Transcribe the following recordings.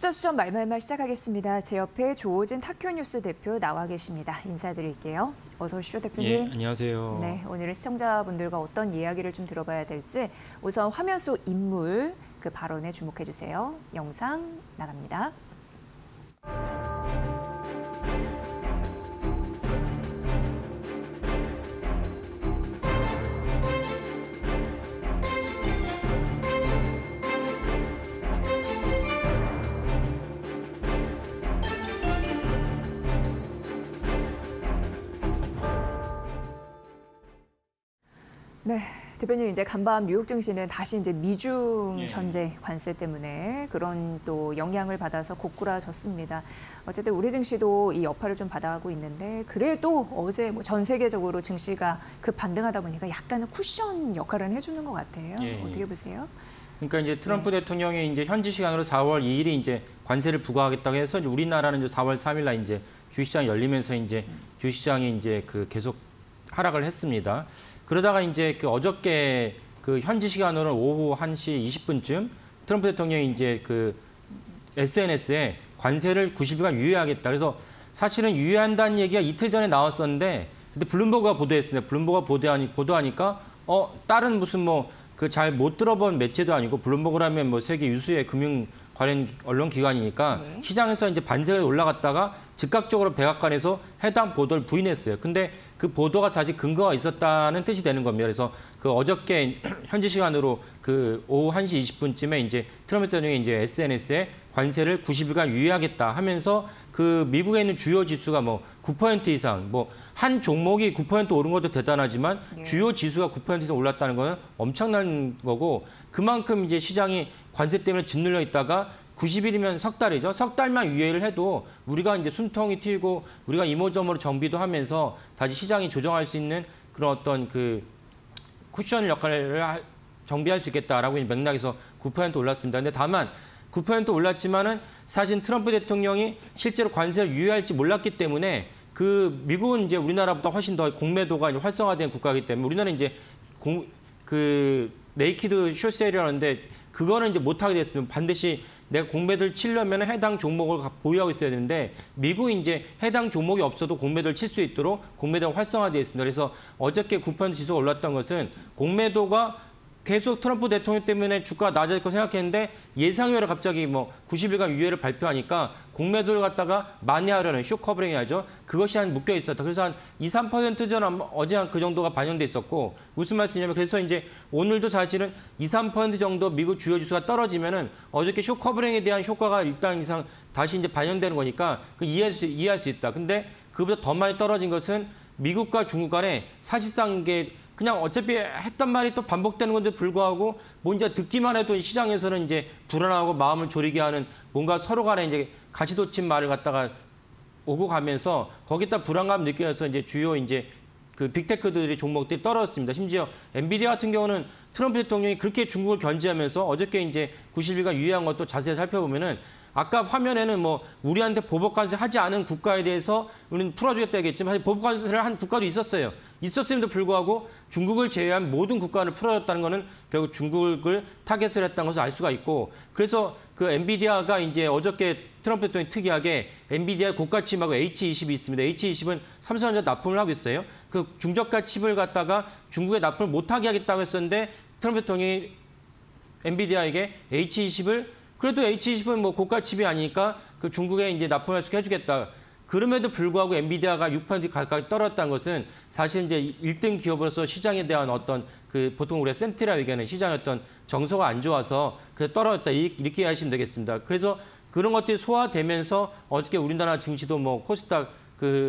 투자수전 말말말 시작하겠습니다. 제 옆에 조호진 타큐뉴스 대표 나와 계십니다. 인사드릴게요. 어서 오십시오, 대표님. 예, 안녕하세요. 네, 오늘은 시청자분들과 어떤 이야기를 좀 들어봐야 될지 우선 화면 속 인물 그 발언에 주목해 주세요. 영상 나갑니다. 네, 대표님 이제 간밤 뉴욕 증시는 다시 이제 미중 전쟁 관세 때문에 그런 또 영향을 받아서 고꾸라졌습니다. 어쨌든 우리 증시도 이 여파를 좀 받아가고 있는데 그래도 어제 뭐 전 세계적으로 증시가 반등하다 보니까 약간은 쿠션 역할을 해주는 것 같아요. 어떻게 보세요? 그러니까 이제 트럼프 대통령이 이제 현지 시간으로 4월 2일이 이제 관세를 부과하겠다고 해서 이제 우리나라는 이제 4월 3일 날 이제 주식시장이 열리면서 이제 주식시장이 이제 계속 하락을 했습니다. 그러다가 이제 어저께 현지 시간으로 오후 1시 20분쯤 트럼프 대통령이 이제 SNS에 관세를 90일간 유예하겠다. 그래서 사실은 유예한다는 얘기가 이틀 전에 나왔었는데 근데 블룸버그가 보도했습니다. 블룸버그가 보도하니까 다른 무슨 잘 못 들어본 매체도 아니고 블룸버그라면 세계 유수의 금융 관련 언론 기관이니까 시장에서 이제 반세가 올라갔다가 즉각적으로 백악관에서 해당 보도를 부인했어요. 근데 그 보도가 사실 근거가 있었다는 뜻이 되는 겁니다. 그래서 어저께 현지 시간으로 오후 1시 20분쯤에 이제 트럼프 대통령이 이제 SNS에 관세를 90일간 유예하겠다 하면서 미국에 있는 주요 지수가 9% 이상, 한 종목이 9% 오른 것도 대단하지만 주요 지수가 9% 이상 올랐다는 거는 엄청난 거고 그만큼 이제 시장이 관세 때문에 짓눌려 있다가 90일이면 석 달이죠. 석 달만 유예를 해도 우리가 이제 숨통이 트이고 우리가 이모저모로 정비도 하면서 다시 시장이 조정할 수 있는 그런 어떤 쿠션 역할을 정비할 수 있겠다라고 맥락에서 9% 올랐습니다. 근데 다만 9% 올랐지만은 사실 트럼프 대통령이 실제로 관세를 유예할지 몰랐기 때문에 미국은 이제 우리나라보다 훨씬 더 공매도가 활성화된 국가이기 때문에 우리나라는 이제 네이키드 숏세일이라는데 그거는 이제 못하게 됐습니다. 반드시 내가 공매도를 치려면 해당 종목을 보유하고 있어야 되는데 미국이 이제 해당 종목이 없어도 공매도를 칠 수 있도록 공매도가 활성화되어 있습니다. 그래서 어저께 9% 지수가 올랐던 것은 공매도가 계속 트럼프 대통령 때문에 주가가 낮아질 거 생각했는데 예상외로 갑자기 90일간 유예를 발표하니까 공매도를 갖다가 만회하려는 쇼커버링이 하죠. 그것이 묶여 있었다. 그래서 한 2, 3% 전 어제 한 그 정도가 반영돼 있었고 무슨 말씀이냐면 그래서 이제 오늘도 사실은 2, 3% 정도 미국 주요 지수가 떨어지면은 어저께 쇼커버링에 대한 효과가 일단 이상 다시 이제 반영되는 거니까 이해할 수 있다. 근데 그보다 더 많이 떨어진 것은 미국과 중국 간에 사실상 그냥 어차피 했던 말이 또 반복되는 건데 불구하고 이제 듣기만 해도 시장에서는 이제 불안하고 마음을 졸이게 하는 뭔가 서로 간에 이제 가시돋친 말을 갖다가 오고 가면서 거기다 불안감 느끼면서 이제 주요 이제 빅테크들의 종목들이 떨어졌습니다. 심지어 엔비디아 같은 경우는 트럼프 대통령이 그렇게 중국을 견제하면서 어저께 이제 90일간 유예한 것도 자세히 살펴보면은 아까 화면에는 우리한테 보복 관세 하지 않은 국가에 대해서 우리는 풀어주겠다 얘기했지만 사실 보복 관세를 한 국가도 있었어요. 있었음에도 불구하고 중국을 제외한 모든 국가를 풀어줬다는 것은 결국 중국을 타겟을 했다는 것을 알 수가 있고 그래서 엔비디아가 이제 어저께 트럼프 대통령이 특이하게 엔비디아 고가 칩하고 H20이 있습니다. H20은 삼성전자 납품을 하고 있어요. 중저가 칩을 갖다가 중국에 납품을 못하게 하겠다고 했었는데 트럼프 대통령이 엔비디아에게 H20을 그래도 H20은 고가 칩이 아니니까 중국에 이제 납품할 수 있게 해주겠다. 그럼에도 불구하고 엔비디아가 6% 가까이 떨어졌다는 것은 사실 이제 1등 기업으로서 시장에 대한 어떤 보통 우리가 센트라 얘기하는 시장의 어떤 정서가 안 좋아서 떨어졌다 이렇게 이해하시면 되겠습니다. 그래서 그런 것들이 소화되면서 어저께 우리나라 증시도 코스닥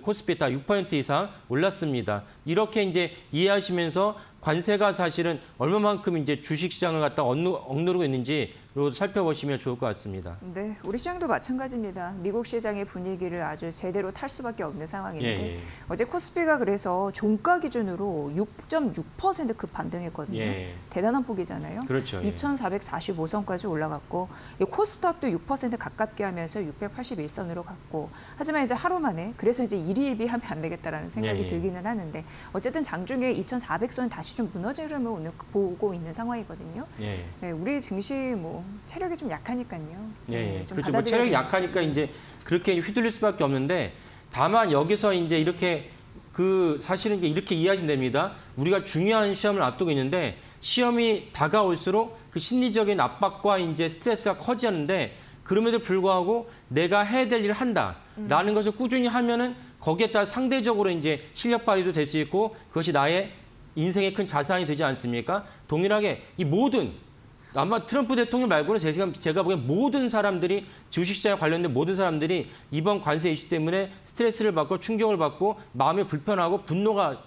코스피 다 6% 이상 올랐습니다. 이렇게 이제 이해하시면서 관세가 사실은 얼마만큼 이제 주식시장을 갖다 억누르고 있는지 살펴보시면 좋을 것 같습니다. 네, 우리 시장도 마찬가지입니다. 미국 시장의 분위기를 아주 제대로 탈 수밖에 없는 상황인데 어제 코스피가 그래서 종가 기준으로 6.6% 급 반등했거든요. 대단한 폭이잖아요. 그렇죠. 2,445선까지 올라갔고 코스닥도 6% 가깝게 하면서 681선으로 갔고 하지만 이제 하루 만에 그래서 이제 일희일비하면 안 되겠다라는 생각이 들기는 하는데 어쨌든 장중에 2,400선 다시 다시 좀 무너진 흐름을 오늘 보고 있는 상황이거든요. 예. 네, 우리 증시 뭐 체력이 좀 약하니까요. 예, 좀 그렇죠. 뭐 체력이 약하니까 이제 그렇게 휘둘릴 수밖에 없는데 다만 여기서 이제 이렇게 사실은 이제 이렇게 이해하시면 됩니다. 우리가 중요한 시험을 앞두고 있는데 시험이 다가올수록 그 심리적인 압박과 이제 스트레스가 커지는데 그럼에도 불구하고 내가 해야 될 일을 한다라는 것을 꾸준히 하면은 거기에 따라 상대적으로 이제 실력 발휘도 될 수 있고 그것이 나의 인생의 큰 자산이 되지 않습니까? 동일하게 이 모든 아마 트럼프 대통령 말고는 제가 보기엔 모든 사람들이 주식시장에 관련된 모든 사람들이 이번 관세 이슈 때문에 스트레스를 받고 충격을 받고 마음이 불편하고 분노가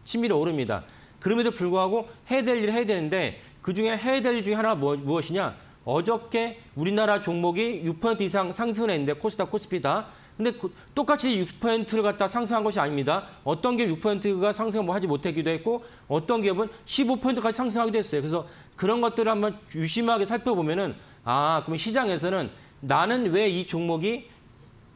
치밀어 오릅니다. 그럼에도 불구하고 해야 될 일을 해야 되는데 그중에 해야 될 일 중에 하나가 무엇이냐? 어저께 우리나라 종목이 6% 이상 상승을 했는데 코스닥, 코스피다. 근데 똑같이 6%를 갖다 상승한 것이 아닙니다. 어떤 기업 6%가 상승을 하지 못하기도 했고 어떤 기업은 15%까지 상승하기도 했어요. 그래서 그런 것들을 한번 유심하게 살펴보면은 그럼 시장에서는 나는 왜 이 종목이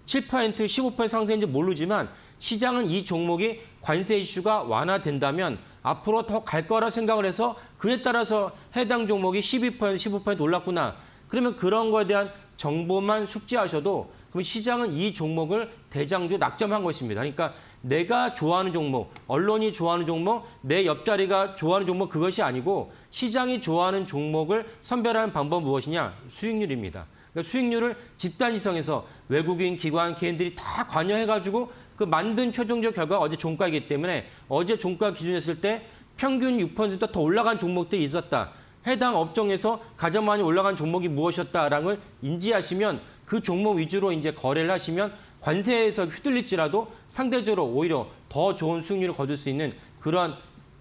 7%, 15% 상승인지 모르지만 시장은 이 종목이 관세 이슈가 완화된다면 앞으로 더 갈 거라 생각을 해서 그에 따라서 해당 종목이 12%, 15% 올랐구나. 그러면 그런 거에 대한 정보만 숙지하셔도 그럼 시장은 이 종목을 대장주에 낙점한 것입니다. 그러니까 내가 좋아하는 종목, 언론이 좋아하는 종목, 내 옆자리가 좋아하는 종목 그것이 아니고 시장이 좋아하는 종목을 선별하는 방법은 무엇이냐? 수익률입니다. 그러니까 수익률을 집단지성에서 외국인, 기관, 개인들이 다 관여해가지고 그 만든 최종적 결과가 어제 종가이기 때문에 어제 종가 기준했을 때 평균 6%더 올라간 종목들이 있었다. 해당 업종에서 가장 많이 올라간 종목이 무엇이었다라는 걸 인지하시면 그 종목 위주로 이제 거래를 하시면 관세에서 휘둘릴지라도 상대적으로 오히려 더 좋은 수익률을 거둘 수 있는 그런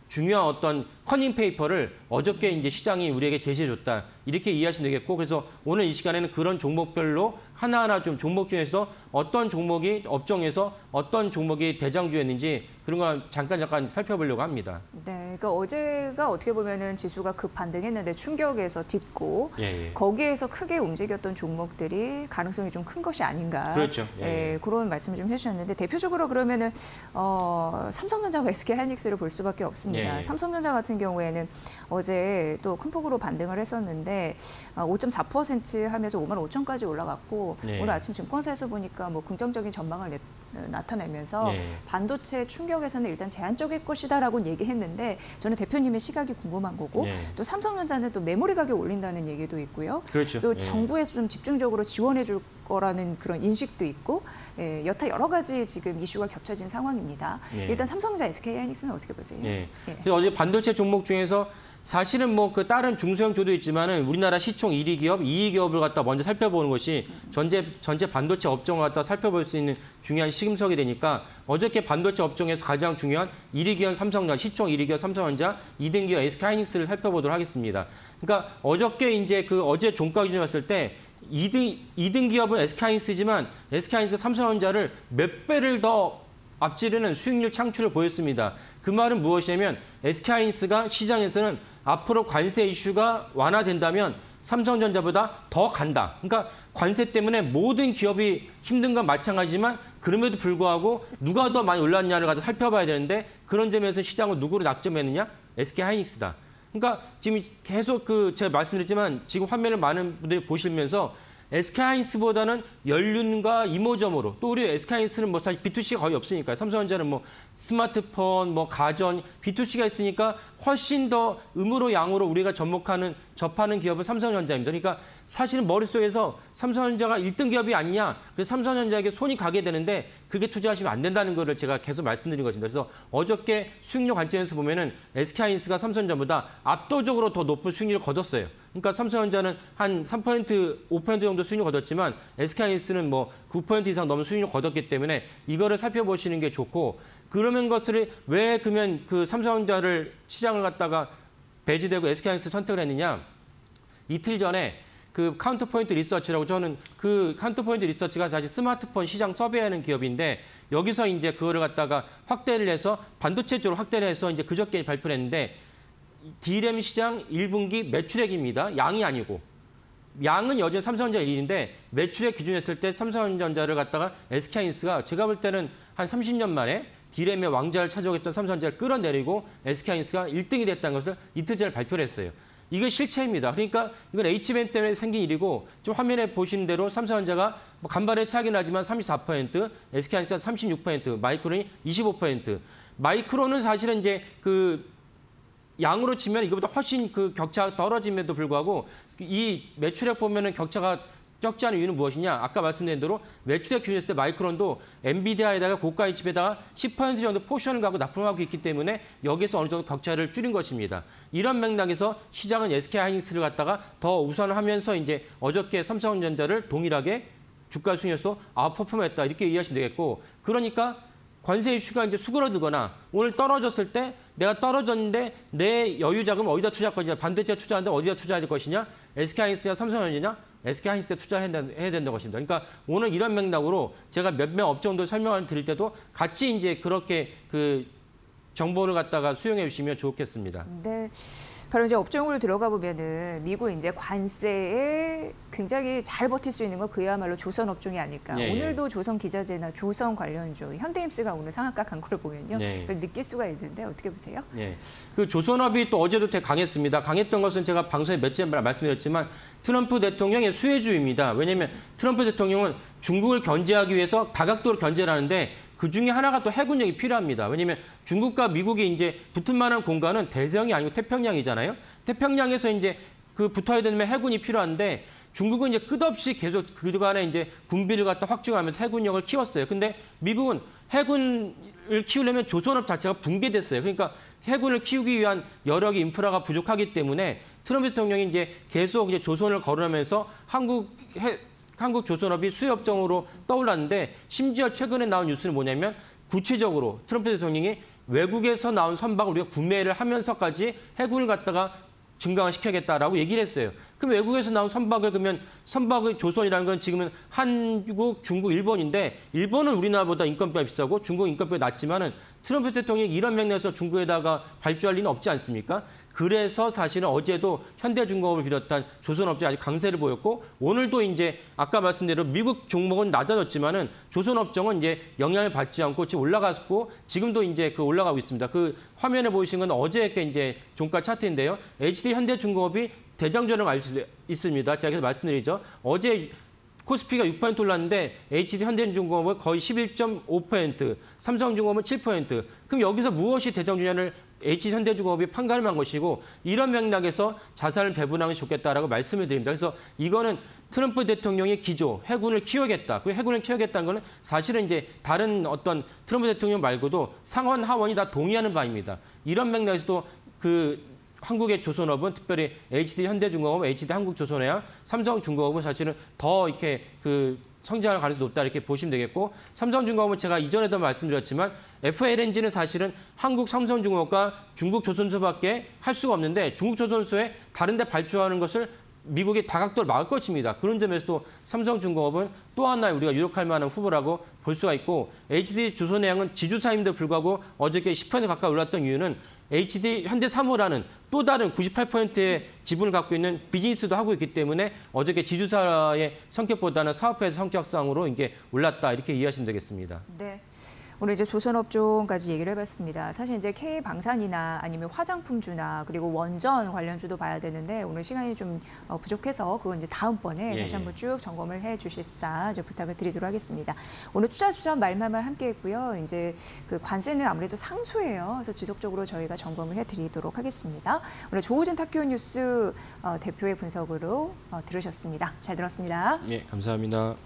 중요한 어떤 커닝 페이퍼를 어저께 이제 시장이 우리에게 제시해줬다. 이렇게 이해하시면 되겠고 그래서 오늘 이 시간에는 그런 종목별로 하나하나 좀 종목 중에서 어떤 종목이 업종에서 어떤 종목이 대장주였는지 그런 걸 잠깐 살펴보려고 합니다. 네, 그러니까 어제가 어떻게 보면은 지수가 급반등했는데 충격에서 딛고 거기에서 크게 움직였던 종목들이 가능성이 좀 큰 것이 아닌가. 그렇죠. 그런 말씀을 좀 해주셨는데 대표적으로 그러면은 삼성전자와 SK하이닉스를 볼 수밖에 없습니다. 삼성전자 같은 경우에는 어제 또 큰 폭으로 반등을 했었는데 5.4% 하면서 55,000까지 올라갔고 오늘 아침 증권사에서 보니까 뭐 긍정적인 전망을 나타내면서 반도체 충격에서는 일단 제한적일 것이다라고 얘기했는데 저는 대표님의 시각이 궁금한 거고 또 삼성전자는 또 메모리 가격 올린다는 얘기도 있고요. 그렇죠. 또 정부에서 좀 집중적으로 지원해 줄 거라는 그런 인식도 있고 여타 여러 가지 지금 이슈가 겹쳐진 상황입니다. 일단 삼성전자, SK하이닉스는 어떻게 보세요? 어제 반도체 종목 중에서 사실은 뭐 그 다른 중소형 조도 있지만은 우리나라 시총 1위 기업, 2위 기업을 갖다 먼저 살펴보는 것이 전체 반도체 업종을 갖다 살펴볼 수 있는 중요한 시금석이 되니까 어저께 반도체 업종에서 가장 중요한 1위 기업 삼성전자, 시총 1위 기업 삼성전자, 2등 기업 SK하이닉스를 살펴보도록 하겠습니다. 그러니까 어저께 이제 어제 종가 기준으로 봤을 때 2등 기업은 SK하이닉스지만 SK하이닉스가 삼성전자를 몇 배를 더 앞지르는 수익률 창출을 보였습니다. 그 말은 무엇이냐면 SK하이닉스가 시장에서는 앞으로 관세 이슈가 완화된다면 삼성전자보다 더 간다. 그러니까 관세 때문에 모든 기업이 힘든 건 마찬가지지만 그럼에도 불구하고 누가 더 많이 올랐냐를 가지고 살펴봐야 되는데 그런 점에서 시장을 누구로 낙점했느냐? SK하이닉스다. 그러니까 지금 계속 제가 말씀드렸지만 지금 화면을 많은 분들이 보시면서 SK하이닉스보다는 연륜과 이모저모로 또 우리 SK하이닉스는 뭐 사실 B2C가 거의 없으니까요. 삼성전자는 뭐 스마트폰, 뭐 가전, B2C가 있으니까 훨씬 더 음으로 양으로 우리가 접하는 기업은 삼성전자입니다. 그러니까 사실은 머릿속에서 삼성전자가 1등 기업이 아니냐. 그래서 삼성전자에게 손이 가게 되는데 그렇게 투자하시면 안 된다는 거를 제가 계속 말씀드린 것입니다. 그래서 어저께 수익률 관점에서 보면은 SK하이닉스가 삼성전자보다 압도적으로 더 높은 수익률을 거뒀어요. 그러니까 삼성전자는 한 3%, 5% 정도 수익률을 거뒀지만 SK하이닉스는 뭐 9% 이상 넘는 수익률을 거뒀기 때문에 이거를 살펴보시는 게 좋고 그러면 것을 왜 그러면 그 삼성전자를 시장을 갖다가 배제되고 SK하이닉스 선택을 했느냐? 이틀 전에 그 카운터포인트 리서치라고 저는 그 카운터포인트 리서치가 사실 스마트폰 시장 서베이하는 기업인데 여기서 이제 그거를 갖다가 확대를 해서 반도체 쪽으로 확대를 해서 이제 그저께 발표를 했는데 D램 시장 1분기 매출액입니다. 양이 아니고. 양은 여전히 삼성전자 1위인데 매출액 기준했을 때 삼성전자를 갖다가 SK하이닉스가 제가 볼 때는 한 30년 만에 디램의 왕자를 차지하겠던 삼성전자를 끌어내리고 SK하이닉스가 1등이 됐다는 것을 이틀 전에 발표를 했어요. 이게 실체입니다. 그러니까 이건 H밴 때문에 생긴 일이고 좀 화면에 보시는 대로 삼성전자가 뭐 간발의 차이가 나지만 34%, SK하이닉스가 36%, 마이크론이 25%. 마이크론은 사실은 이제 그 양으로 치면 이거보다 훨씬 그 격차가 떨어짐에도 불구하고 이 매출액 보면은 격차가 적지 않은 이유는 무엇이냐? 아까 말씀드린 대로 매출액 기준했을 때 마이크론도 엔비디아에다가 고가의 칩에다가 10% 정도 포션을 갖고 납품하고 있기 때문에 여기서 어느 정도 격차를 줄인 것입니다. 이런 맥락에서 시장은 SK하이닉스를 갖다가 더 우선하면서 이제 어저께 삼성전자를 동일하게 주가 수준에서 아웃퍼폼했다 이렇게 이해하시면 되겠고, 그러니까 관세 이슈가 이제 수그러들거나 오늘 떨어졌을 때 내가 떨어졌는데 내 여유 자금 어디다 투자할 것이냐, 반도체 투자하는데 어디다 투자할 것이냐, SK하이닉스냐 삼성전자냐, SK하이닉스에 투자를 해야 된다는 것입니다. 그러니까 오늘 이런 맥락으로 제가 몇몇 업종 정도 설명을 드릴 때도 같이 이제 그렇게 그 정보를 갖다가 수용해 주시면 좋겠습니다. 네. 바로 이제 업종으로 들어가 보면은 미국 이제 관세에 굉장히 잘 버틸 수 있는 건 그야말로 조선 업종이 아닐까. 예, 오늘도 조선 기자재나 조선 관련주, 현대임스가 오늘 상한가 간 걸 보면요. 그걸 느낄 수가 있는데 어떻게 보세요? 예. 그 조선업이 또 어제도 되게 강했습니다. 강했던 것은 제가 방송에 몇 번 말씀드렸지만 트럼프 대통령의 수혜주입니다. 왜냐하면 트럼프 대통령은 중국을 견제하기 위해서 다각도로 견제를 하는데 그 중에 하나가 또 해군력이 필요합니다. 왜냐하면 중국과 미국이 이제 붙을 만한 공간은 대서양이 아니고 태평양이잖아요. 태평양에서 이제 그 붙어야 되면 해군이 필요한데 중국은 이제 끝없이 계속 그동안에 이제 군비를 갖다 확충하면서 해군력을 키웠어요. 근데 미국은 해군을 키우려면 조선업 자체가 붕괴됐어요. 그러니까 해군을 키우기 위한 여력이 인프라가 부족하기 때문에 트럼프 대통령이 이제 계속 이제 조선을 거론하면서 한국 조선업이 수혜업종으로 떠올랐는데, 심지어 최근에 나온 뉴스는 뭐냐면 구체적으로 트럼프 대통령이 외국에서 나온 선박을 우리가 구매를 하면서까지 해군을 갖다가 증강시켜야겠다라고 얘기를 했어요. 그럼 외국에서 나온 선박을 그러면 선박의 조선이라는 건 지금은 한국, 중국, 일본인데 일본은 우리나라보다 인건비가 비싸고 중국 인건비가 낮지만은 트럼프 대통령이 이런 맥락에서 중국에다가 발주할 리는 없지 않습니까? 그래서 사실은 어제도 현대중공업을 비롯한 조선업체 아주 강세를 보였고, 오늘도 이제 아까 말씀대로 미국 종목은 낮아졌지만은 조선업종은 이제 영향을 받지 않고 지금 올라갔고 지금도 이제 그 올라가고 있습니다. 그 화면에 보이신 건 어제의 이제 종가 차트인데요. HD 현대중공업이 대장주를 알 수 있습니다. 제가 계속 말씀드리죠. 어제 코스피가 6% 올랐는데 HD 현대중공업은 거의 11.5%, 삼성중공업은 7%. 그럼 여기서 무엇이 대장주냐를 HD 현대중공업이 판가름한 것이고, 이런 맥락에서 자산을 배분하는 게 좋겠다라고 말씀을 드립니다. 그래서 이거는 트럼프 대통령의 기조, 해군을 키워야겠다. 그 해군을 키워야겠다는 거는 사실은 이제 다른 어떤 트럼프 대통령 말고도 상원, 하원이 다 동의하는 바입니다. 이런 맥락에서도 그 한국의 조선업은 특별히 HD 현대중공업, HD 한국조선해양, 삼성중공업은 사실은 더 이렇게 그 성장할 가능성이 높다 이렇게 보시면 되겠고, 삼성중공업은 제가 이전에도 말씀드렸지만 FLNG는 사실은 한국 삼성중공업과 중국 조선소밖에 할 수가 없는데 중국 조선소에 다른 데 발주하는 것을 미국이 다각도를 막을 것입니다. 그런 점에서도 삼성중공업은 또 하나의 우리가 유력할 만한 후보라고 볼 수가 있고, HD 조선해양은 지주사임에도 불구하고 어저께 10% 가까이 올랐던 이유는 HD 현대사무라는 또 다른 98%의 지분을 갖고 있는 비즈니스도 하고 있기 때문에 어저께 지주사의 성격보다는 사업회의 성격상으로 이게 올랐다 이렇게 이해하시면 되겠습니다. 네. 오늘 이제 조선업종까지 얘기를 해봤습니다. 사실 이제 K방산이나 아니면 화장품주나 그리고 원전 관련주도 봐야 되는데 오늘 시간이 좀 부족해서 그건 이제 다음번에 다시 한번 쭉 점검을 해주십사 이제 부탁을 드리도록 하겠습니다. 오늘 투자수전 말말말 함께했고요. 이제 그 관세는 아무래도 상수예요. 그래서 지속적으로 저희가 점검을 해드리도록 하겠습니다. 오늘 조우진 타키오뉴스 대표의 분석으로 들으셨습니다. 잘 들었습니다. 예, 감사합니다.